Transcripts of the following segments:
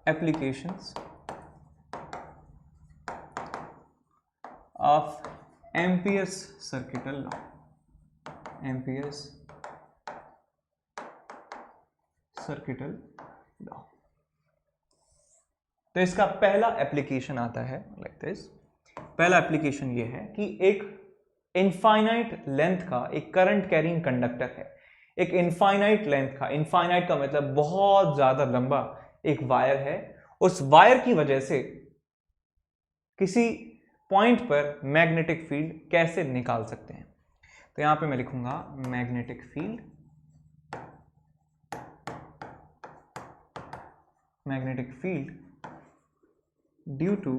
applications of Ampere's circuital law, Ampere's circuital law। तो इसका पहला एप्लीकेशन आता है लाइक दिस। पहला एप्लीकेशन ये है कि एक इनफाइनाइट लेंथ का एक करंट कैरिंग कंडक्टर है, एक इनफाइनाइट लेंथ का, इनफाइनाइट का मतलब बहुत ज्यादा लंबा एक वायर है। उस वायर की वजह से किसी पॉइंट पर मैग्नेटिक फील्ड कैसे निकाल सकते हैं। तो यहां पे मैं लिखूंगा magnetic field, magnetic field due to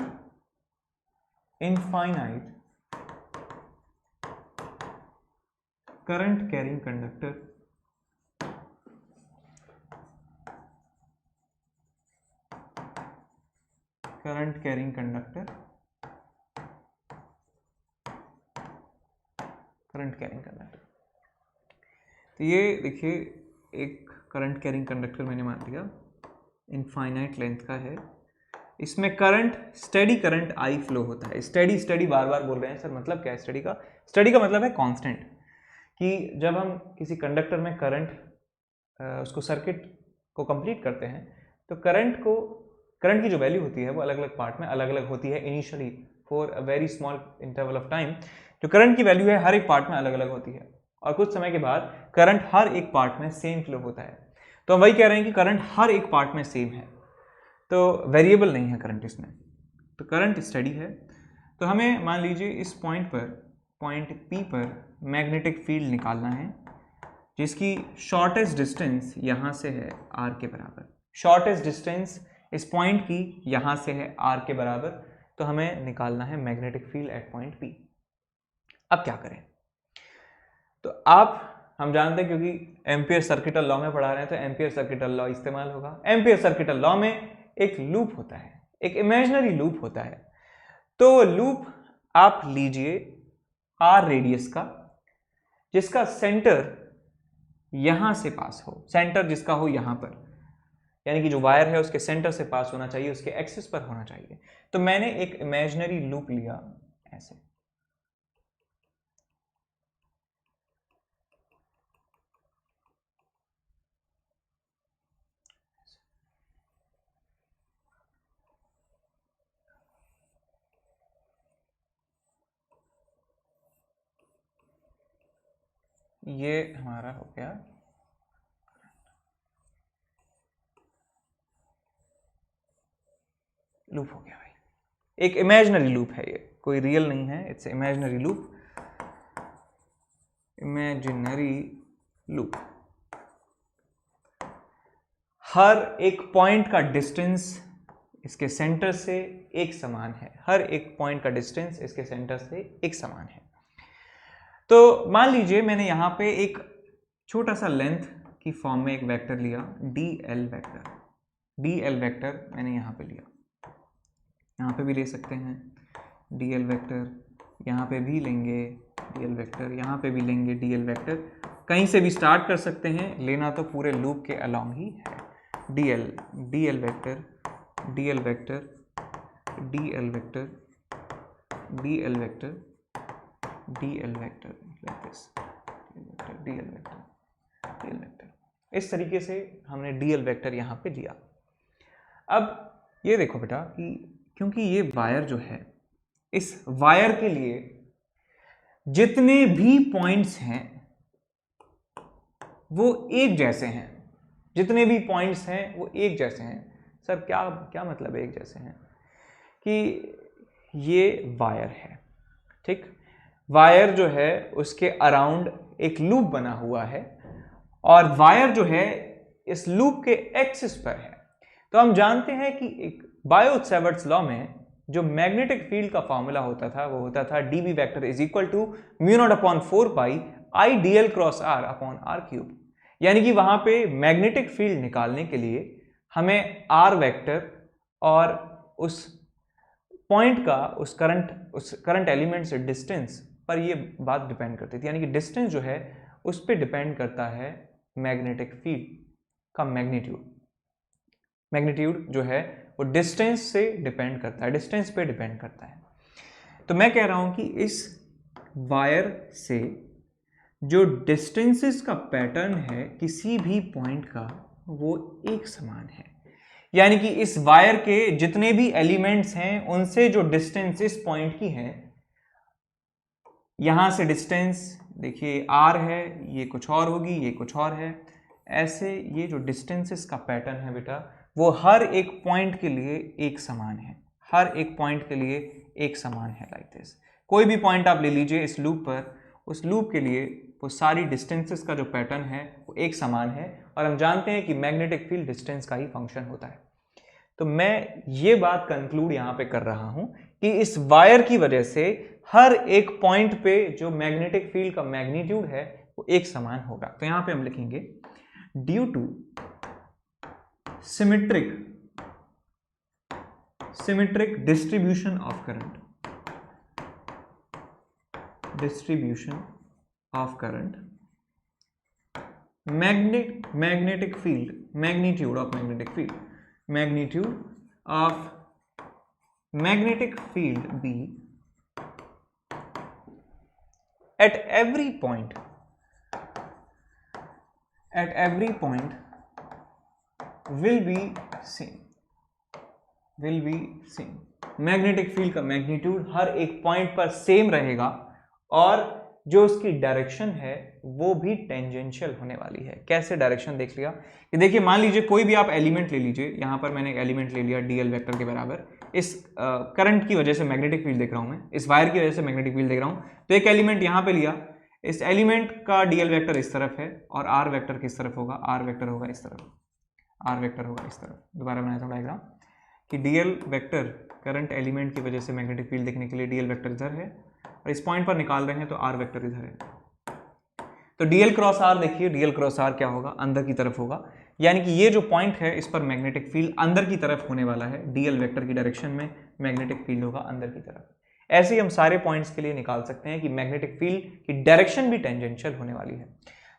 infinite current carrying conductor, current carrying conductor, current carrying conductor. तो ये देखिए एक करंट कैरिंग कंडक्टर मैंने मान लिया, इनफाइनाइट लेंथ का है, इसमें current, steady current I flow होता है। स्टेडी स्टेडी बार बार बोल रहे हैं सर, मतलब क्या है स्टेडी का? स्टेडी का मतलब है कांस्टेंट, कि जब हम किसी कंडक्टर में करंट उसको सर्किट को कंप्लीट करते हैं तो करंट की जो वैल्यू होती है वो अलग अलग पार्ट में अलग अलग होती है। Initially for a very small interval of time जो करंट की वैल्यू है हर एक पार्ट में अलग अलग होती है, और कुछ समय के बाद करंट हर एक पार्ट में सेम फ्लो होता है। तो हम वही कह रहे हैं कि करंट हर एक पार्ट में सेम है, तो वेरिएबल नहीं है करंट इसमें, तो करंट स्टेडी है। तो हमें मान लीजिए इस पॉइंट पर, पॉइंट P पर मैग्नेटिक फील्ड निकालना है जिसकी शॉर्टेस्ट डिस्टेंस यहाँ से है r के बराबर। शॉर्टेस्ट डिस्टेंस इस पॉइंट की यहाँ से है r के बराबर, तो हमें निकालना है magnetic field at point P। अब क्या करें? तो हम जानते हैं क्योंकि एम्पियर सर्किटल लॉ में पढ़ा रहे हैं तो एम्पियर सर्किटल लॉ इस्तेमाल होगा। एम्पियर सर्किटल लॉ में एक लूप होता है, एक इमेजिनरी लूप होता है। तो लूप आप लीजिए r रेडियस का, जिसका सेंटर यहां से पास हो, सेंटर जिसका हो यहां पर, यानी कि जो वायर है उसके सेंटर से पास होना चाहिए, उसके एक्सिस पर होना चाहिए। तो मैंने एक इमेजिनरी लूप लिया ऐसे, ये हमारा हो गया लूप, हो गया भाई। एक इमेजिनरी लूप है ये, कोई रियल नहीं है, it's imaginary loop, imaginary loop. हर एक पॉइंट का डिस्टेंस इसके सेंटर से एक समान है, हर एक पॉइंट का डिस्टेंस इसके सेंटर से एक समान है। तो मान लीजिए मैंने यहाँ पे एक छोटा सा लेंथ की फॉर्म में एक वेक्टर लिया, dl वेक्टर, dl वेक्टर मैंने यहाँ पे लिया, यहाँ पे भी ले सकते हैं dl वेक्टर, यहाँ पे भी लेंगे dl वेक्टर, यहाँ पे भी लेंगे dl वेक्टर, कहीं से भी स्टार्ट कर सकते हैं, लेना तो पूरे लूप के अलोंग ही है। dl vector, dl vector, dl vector, dl vector, dl vector, like this, dl vector, dl vector, इस तरीके से हमने dl वेक्टर यहाँ पे लिया। अब ये देखो बेटा कि क्योंकि ये वायर जो है, इस वायर के लिए जितने भी पॉइंट्स हैं वो एक जैसे हैं, जितने भी पॉइंट्स हैं वो एक जैसे हैं। सर क्या क्या मतलब एक जैसे हैं? कि ये वायर है, ठीक, वायर जो है उसके अराउंड एक लूप बना हुआ है और वायर जो है इस लूप के एक्सिस पर है। तो हम जानते हैं कि एक बायो-सैवर्ट्स लॉ में जो मैग्नेटिक फील्ड का फॉर्मूला होता था वो होता था dB vector is equal to mu not upon 4 pi I dl cross r upon r cube. यानी कि वहां पे मैग्नेटिक फील्ड निकालने के लिए हमें r वेक्टर और उस पॉइंट का उस करंट एलिमेंट से डिस्टेंस पर ये बात डिपेंड करती थी, यानी कि डिस्टेंस जो है उस पर डिपेंड करता है मैग्नेटिक फील्ड का मैग्नीट्यूड। मैग्नीट्यूड जो है वो डिस्टेंस से डिपेंड करता है, डिस्टेंस पे डिपेंड करता है। तो मैं कह रहा हूं कि इस वायर से जो डिस्टेंसेस का पैटर्न है किसी भी पॉइंट का वो एक समान है, यानी कि इस वायर के जितने भी एलिमेंट्स हैं उनसे जो डिस्टेंस इस पॉइंट की है, यहां से डिस्टेंस देखिए r है, ये कुछ और होगी, ये कुछ और है, ऐसे ये जो डिस्टेंसेस का पैटर्न है बेटा वो हर एक पॉइंट के लिए एक समान है, हर एक पॉइंट के लिए एक समान है। लाइक दिस कोई भी पॉइंट आप ले लीजिए इस लूप पर, उस लूप के लिए वो सारी डिस्टेंसेस का जो पैटर्न है वो एक समान है, और हम जानते हैं कि मैग्नेटिक फील्ड डिस्टेंस का ही फंक्शन होता है। तो मैं ये बात कंक्लूड यहां पे कर रहा हूं कि इस वायर की वजह से हर एक पॉइंट पे जो मैग्नेटिक फील्ड का मैग्नीट्यूड है वो एक समान होगा। तो यहां पे हम लिखेंगे due to symmetric distribution of current, magnetic field, magnitude of magnetic field B at every point will be same। Magnetic field का मैग्नीट्यूड हर एक पॉइंट पर सेम रहेगा और जो उसकी डायरेक्शन है वो भी टेंजेंशियल होने वाली है। कैसे डायरेक्शन देख लिया कि देखिए मान लीजिए कोई भी आप एलिमेंट ले लीजिए, यहां पर मैंने एक एलिमेंट ले लिया डीएल वेक्टर के बराबर, इस करंट की वजह से मैग्नेटिक फील्ड देख रहा हूं मैं, इस वायर की वजह से मैग्नेटिक फील्ड देख रहा हूं, तो एक एलिमेंट यहां पे लिया, इस एलिमेंट का डीएल वेक्टर इस तरफ है और आर वेक्टर किस तरफ होगा, आर वेक्टर होगा इस तरफ, आर वेक्टर होगा इस तरफ। दोबारा बनाया था डायग्राम कि डीएल वेक्टर करंट एलिमेंट की वजह से मैग्नेटिक फील्ड देखने के लिए डीएल वेक्टर इधर है और इस पॉइंट पर निकाल रहे हैं तो आर वेक्टर इधर है। तो डीएल क्रॉस आर देखिए, डीएल क्रॉस आर क्या होगा, अंदर की तरफ होगा, यानी कि ये जो पॉइंट है इस पर मैग्नेटिक फील्ड अंदर की तरफ होने वाला है, डीएल वेक्टर की डायरेक्शन में मैग्नेटिक फील्ड होगा अंदर की तरफ। ऐसे ही हम सारे पॉइंट्स के लिए निकाल सकते हैं कि मैग्नेटिक फील्ड की डायरेक्शन भी टेंजेंशियल होने वाली है।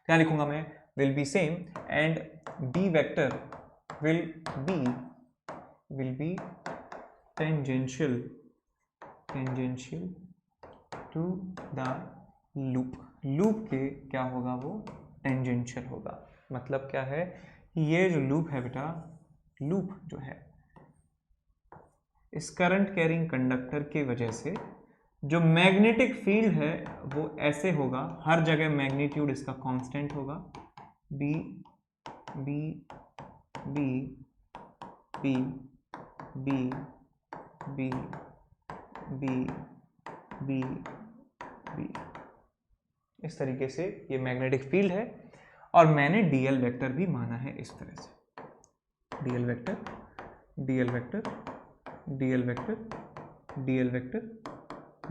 क्या लिखूंगा मैं, will be same and D vector will be tangential to the loop के क्या होगा, वो टेंजेंशियल होगा। मतलब क्या है कि ये जो लूप है बेटा, लूप जो है इस करंट कैरिंग कंडक्टर की वजह से जो मैग्नेटिक फील्ड है वो ऐसे होगा, हर जगह मैग्नीट्यूड इसका कांस्टेंट होगा, B B B B B B B B B इस तरीके से ये मैग्नेटिक फील्ड है और मैंने डीएल वेक्टर भी माना है इस तरह से, DL vector DL vector DL vector DL vector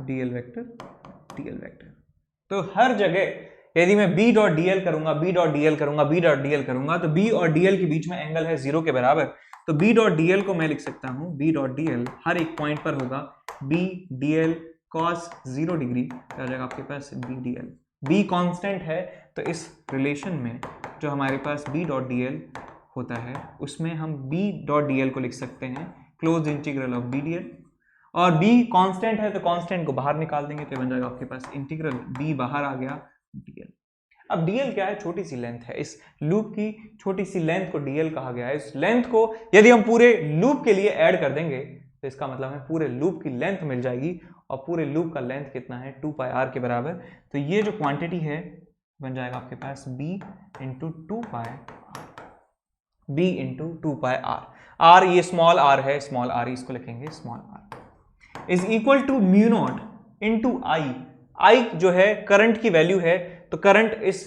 DL vector DL vector. तो हर जगह यदि मैं बी डॉट डीएल करूंगा, बी डॉट डीएल करूंगा, बी डॉट डीएल करूंगा तो बी और डीएल के बीच में एंगल है 0 के बराबर, तो बी डॉट डीएल को मैं लिख सकता हूं, बी डॉट डीएल हर एक पॉइंट पर होगा बी डीएल cos 0 डिग्री, क्या जाएगा आपके पास बी डीएल। बी कांस्टेंट है तो इस रिलेशन में जो हमारे पास बी डॉट डीएल होता है उसमें हम बी डॉट डीएल को लिख सकते हैं close integral of B dl, और b कांस्टेंट है तो कांस्टेंट को बाहर निकाल देंगे तो बन जाएगा आपके पास इंटीग्रल b बाहर आ गया dl। अब dl क्या है, छोटी सी लेंथ है, इस लूप की छोटी सी लेंथ को dl कहा गया है। इस लेंथ को यदि हम पूरे लूप के लिए ऐड कर देंगे तो इसका मतलब है पूरे लूप की लेंथ मिल जाएगी, और पूरे लूप का लेंथ कितना है 2πr के बराबर। तो ये जो क्वांटिटी है बन जाएगा आपके पास b into 2πr, b into 2πr। r ये स्मॉल r है, स्मॉल r इसको लिखेंगे small r is equal to mu naught into I. I जो है करंट की वैल्यू है, तो करंट इस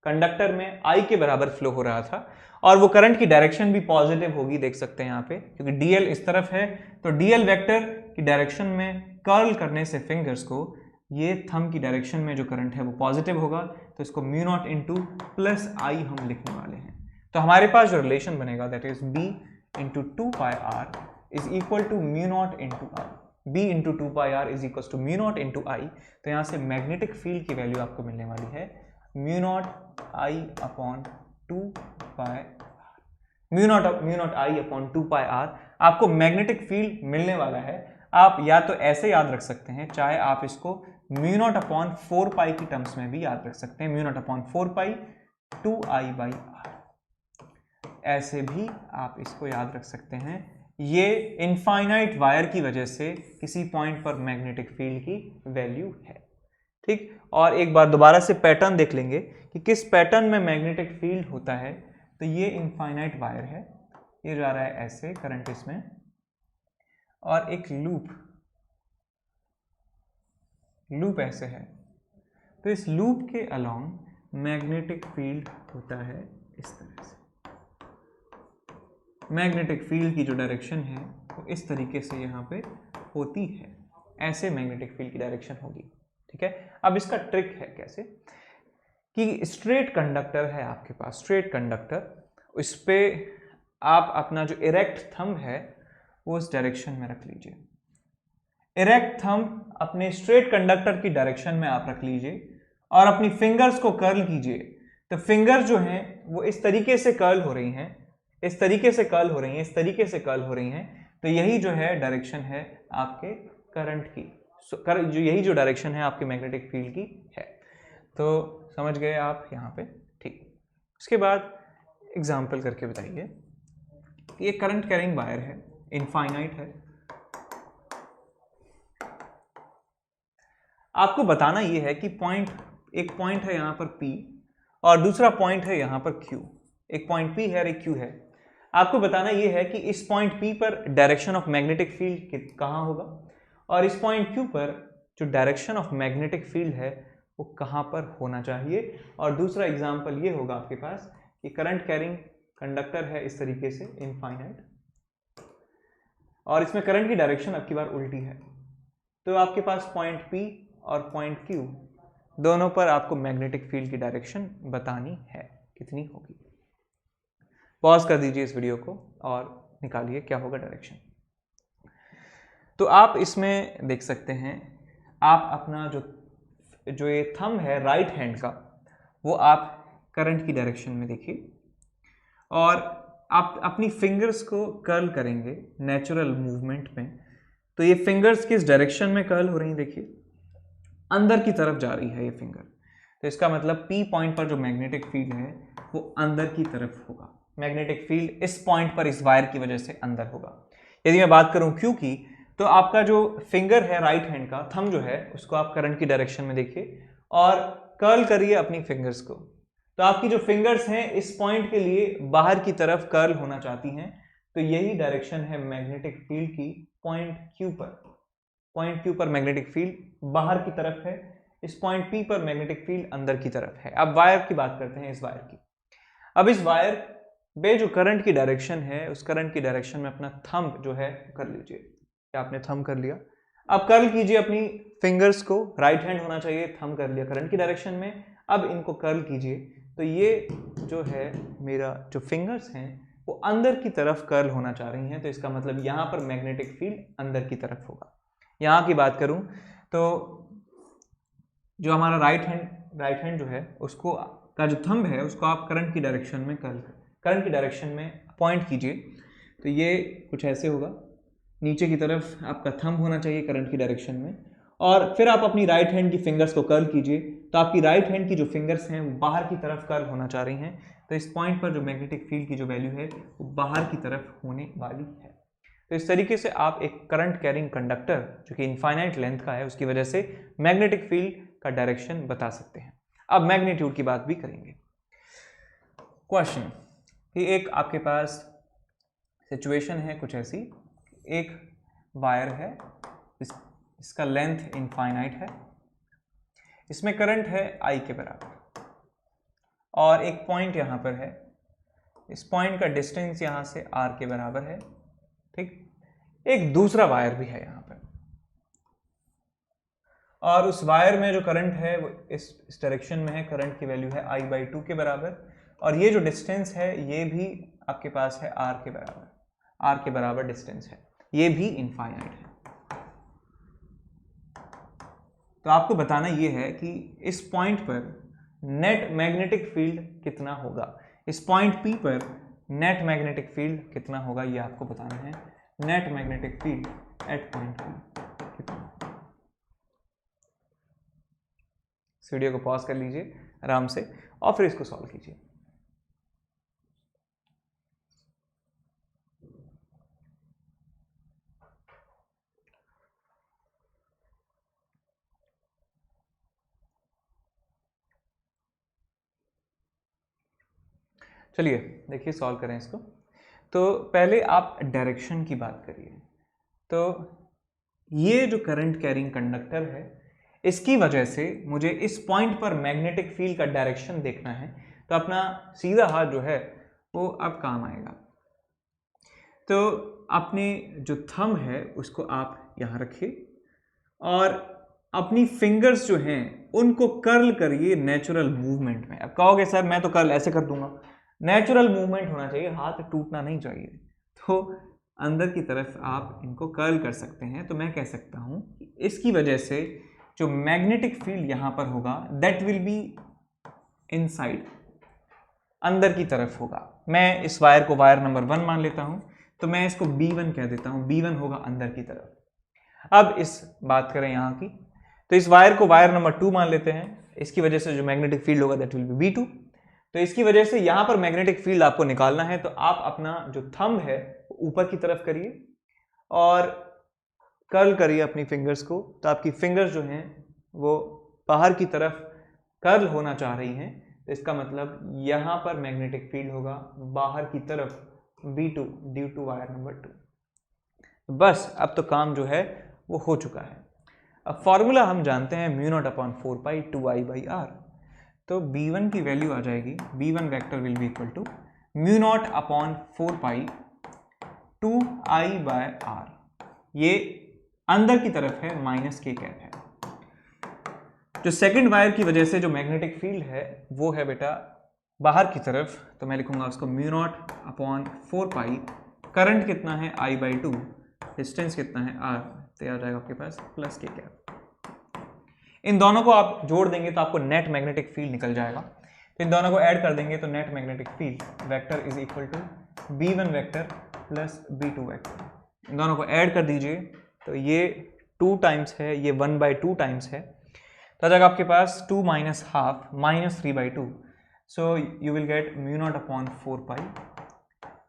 कंडक्टर में आई के बराबर फ्लो हो रहा था और वो करंट की डायरेक्शन भी पॉजिटिव होगी, देख सकते हैं यहाँ पे, क्योंकि डीएल इस तरफ है तो डीएल वेक्टर की डायरेक्शन में कर्ल करने से फिंगर्स को ये थंब की डायरेक्शन में जो करंट है वो पॉजिटिव होगा, तो इसको म्यू नॉट इंटू प्लस आई हम लिखने वाले हैं। तो हमारे पास जो रिलेशन बनेगा that is B into 2πr is equal to mu naught into I, b into 2πr is equal to mu naught into I. तो यहाँ से मैग्नेटिक फील्ड की वैल्यू आपको मिलने वाली है mu not I upon 2πr। Mu not I upon 2πr आपको magnetic field मिलने वाला है। आप या तो ऐसे याद रख सकते हैं, चाहे आप इसको म्यू नॉट अपॉन 4π की टर्म्स में भी याद रख सकते हैं, म्यू नॉट अपॉन 4π 2I/r, ऐसे भी आप इसको याद रख सकते हैं। ये इनफाइनाइट वायर की वजह से किसी पॉइंट पर मैग्नेटिक फील्ड की वैल्यू है, ठीक। और एक बार दोबारा से पैटर्न देख लेंगे कि किस पैटर्न में मैग्नेटिक फील्ड होता है। तो ये इनफाइनाइट वायर है, ये जा रहा है ऐसे करंट इसमें, और एक लूप ऐसे है। तो इस लूप के अलोंग मैग्नेटिक फील्ड होता है इस तरह से। मैग्नेटिक फील्ड की जो डायरेक्शन है वो इस तरीके से यहाँ पे होती है, ऐसे मैग्नेटिक फील्ड की डायरेक्शन होगी, ठीक है। अब इसका ट्रिक है कैसे कि स्ट्रेट कंडक्टर है आपके पास, स्ट्रेट कंडक्टर, उस पे आप अपना जो इरेक्ट थंब है वो उस डायरेक्शन में रख लीजिए। इरेक्ट थंब अपने स्ट्रेट कंडक्टर की डायरेक्शन में आप रख लीजिए और अपनी फिंगर्स को कर्ल कीजिए। तो फिंगर जो हैं वो इस तरीके से कर्ल हो रही हैं, इस तरीके से कर्ल हो रही हैं, इस तरीके से कर्ल हो रही हैं। तो यही जो है डायरेक्शन है आपके करंट की, जो यही जो डायरेक्शन है आपके मैग्नेटिक फील्ड की है। तो समझ गए आप यहाँ पे, ठीक। उसके बाद एग्जाम्पल करके बताइए कि ये करंट कैरिंग वायर है, इनफाइनाइट है। आपको बताना ये है कि एक पॉइंट है यहाँ पर P और दूसरा पॉइंट है यहाँ पर Q। एक पॉइंट P है और एक Q है। आपको बताना ये है कि इस पॉइंट P पर डायरेक्शन ऑफ मैग्नेटिक फील्ड कहाँ होगा और इस पॉइंट Q पर जो डायरेक्शन ऑफ मैग्नेटिक फील्ड है वो कहाँ पर होना चाहिए। और दूसरा एग्जाम्पल ये होगा आपके पास कि करंट कैरिंग कंडक्टर है इस तरीके से इनफाइनाइट, और इसमें करंट की डायरेक्शन अब की बार उल्टी है। तो आपके पास पॉइंट P और पॉइंट Q दोनों पर आपको मैग्नेटिक फील्ड की डायरेक्शन बतानी है, कितनी होगी। पॉज कर दीजिए इस वीडियो को और निकालिए क्या होगा डायरेक्शन। तो आप इसमें देख सकते हैं, आप अपना जो ये थंब है राइट हैंड का, वो आप करंट की डायरेक्शन में देखिए और आप अपनी फिंगर्स को कर्ल करेंगे नेचुरल मूवमेंट में। तो ये फिंगर्स किस डायरेक्शन में कर्ल हो रही हैं, देखिए अंदर की तरफ जा रही है ये फिंगर। तो इसका मतलब P पॉइंट पर जो मैग्नेटिक फील्ड है वो अंदर की तरफ होगा। मैग्नेटिक फील्ड इस पॉइंट पर इस वायर की वजह से अंदर होगा। यदि मैं बात करूं Q की, तो आपका जो फिंगर है राइट हैंड का थंब जो है उसको आप करंट की डायरेक्शन में देखिए और कर्ल करिए अपनी फिंगर्स को। तो आपकी जो फिंगर्स हैं इस पॉइंट के लिए बाहर की तरफ कर्ल होना चाहती हैं। तो यही डायरेक्शन है मैग्नेटिक फील्ड की पॉइंट Q पर। पॉइंट Q पर मैग्नेटिक फील्ड बाहर की तरफ है, इस पॉइंट P पर मैग्नेटिक फील्ड अंदर की तरफ है। अब वायर की बात करते हैं, इस वायर की। अब इस वायर पे जो करंट की डायरेक्शन है उस करंट की डायरेक्शन में अपना थंब जो है कर लीजिए। क्या आपने थंब कर लिया? अब कर्ल कीजिए अपनी फिंगर्स को, राइट हैंड होना चाहिए, थंब कर लिया करंट की डायरेक्शन में। अब इनको कर्ल कीजिए तो ये जो है मेरा जो फिंगर्स हैं वो अंदर की तरफ कर्ल होना चाह रही हैं। तो इसका मतलब यहाँ पर मैग्नेटिक फील्ड अंदर की तरफ होगा। यहाँ की बात करूँ तो जो हमारा राइट हैंड जो है उसको का जो थंब है उसको आप करंट की डायरेक्शन में करंट की डायरेक्शन में पॉइंट कीजिए। तो ये कुछ ऐसे होगा, नीचे की तरफ आपका थंब होना चाहिए करंट की डायरेक्शन में। और फिर आप अपनी राइट हैंड की फिंगर्स को कर्ल कीजिए। तो आपकी राइट हैंड की जो फिंगर्स हैं वो बाहर की तरफ कर्ल होना चाह रही हैं। तो इस पॉइंट पर जो मैग्नेटिक फील्ड की जो वैल्यू है वो बाहर की तरफ होने वाली है। तो इस तरीके से आप एक करंट कैरिंग कंडक्टर जो कि इनफाइनाइट लेंथ का है उसकी वजह से मैग्नेटिक फील्ड का डायरेक्शन बता सकते हैं। अब मैग्नीट्यूड की बात भी करेंगे। क्वेश्चन कि एक आपके पास सिचुएशन है कुछ ऐसी, एक वायर है, इसका लेंथ इनफाइनाइट है, इसमें करंट है I के बराबर और एक पॉइंट यहाँ पर है, इस पॉइंट का डिस्टेंस यहाँ से R के बराबर है, ठीक। एक दूसरा वायर भी है यहाँ पर और उस वायर में जो करंट है वो इस डायरेक्शन में है, करंट की वैल्यू है I/2 के बराबर और ये जो डिस्टेंस है ये भी आपके पास है R के बराबर, R के बराबर डिस्टेंस है, ये भी इनफाइनाइट है। तो आपको बताना ये है कि इस पॉइंट पर नेट मैग्नेटिक फील्ड कितना होगा। इस पॉइंट P पर नेट मैग्नेटिक फील्ड कितना होगा ये आपको बताना है। Net magnetic field at point कितना। इस वीडियो को पॉज कर लीजिए आराम से और फिर इसको सॉल्व कीजिए। चलिए देखिए सॉल्व करें इसको। तो पहले आप डायरेक्शन की बात करिए। तो ये जो करंट कैरिंग कंडक्टर है इसकी वजह से मुझे इस पॉइंट पर मैग्नेटिक फील्ड का डायरेक्शन देखना है, तो अपना सीधा हाथ जो है वो अब काम आएगा। तो अपने जो थंब है उसको आप यहाँ रखिए और अपनी फिंगर्स जो हैं उनको कर्ल करिए नेचुरल मूवमेंट में। अब कहोगे सर मैं तो कर्ल ऐसे कर दूंगा, नेचुरल मूवमेंट होना चाहिए, हाथ टूटना नहीं चाहिए। तो अंदर की तरफ आप इनको कर्ल कर सकते हैं। तो मैं कह सकता हूं कि इसकी वजह से जो मैग्नेटिक फील्ड यहां पर होगा दैट विल बी इनसाइड, अंदर की तरफ होगा। मैं इस वायर को वायर नंबर 1 मान लेता हूं, तो मैं इसको B1 कह देता हूं। B1 होगा अंदर की तरफ। अब इस बात करें यहां की, तो इस वायर को वायर नंबर 2 मान लेते हैं। इसकी वजह से जो मैग्नेटिक फील्ड होगा दैट विल बी B2। तो इसकी वजह से यहां पर मैग्नेटिक फील्ड आपको निकालना है, तो आप अपना जो थंब है ऊपर की तरफ करिए और कर्ल करिए अपनी फिंगर्स को। तो आपकी फिंगर्स जो हैं वो बाहर की तरफ कर्ल होना चाह रही हैं, तो इसका मतलब यहां पर मैग्नेटिक फील्ड होगा बाहर की तरफ B2 due two wire number 2। बस अब तो काम जो है वो हो चुका है। अब फॉर्मूला हम जानते हैं μ0/4 2I/r। तो B1 की वैल्यू आ जाएगी, B1 vector will be equal to μ0/4 2I/r। ये अंदर की तरफ है, माइनस k कैप है। जो सेकंड वायर की वजह से जो मैग्नेटिक फील्ड है वो है बेटा बाहर की तरफ, तो मैं लिखूंगा उसको μ0/4। करंट कितना है I/2, डिस्टेंस कितना है r, तो आ जाएगा आपके पास प्लस k कैप। इन दोनों को आप जोड़ देंगे तो आपको नेट मैग्नेटिक फील्ड निकल जाएगा। तो इन दोनों को ऐड कर देंगे तो net magnetic field vector is equal to B1 vector plus B2 vector. इन दोनों को ऐड कर दीजिए तो ये 2 टाइम्स है, ये 1/2 टाइम्स है, तो आ जाएगा आपके पास 2 minus half minus 3/2। So you will get μ0/4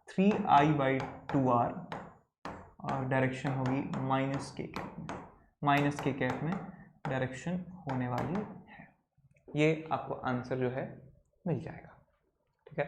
3I/2r और डायरेक्शन होगी माइनस k कैप में, माइनस k कैप में डायरेक्शन होने वाली है। ये आपको आंसर जो है मिल जाएगा। ठीक है।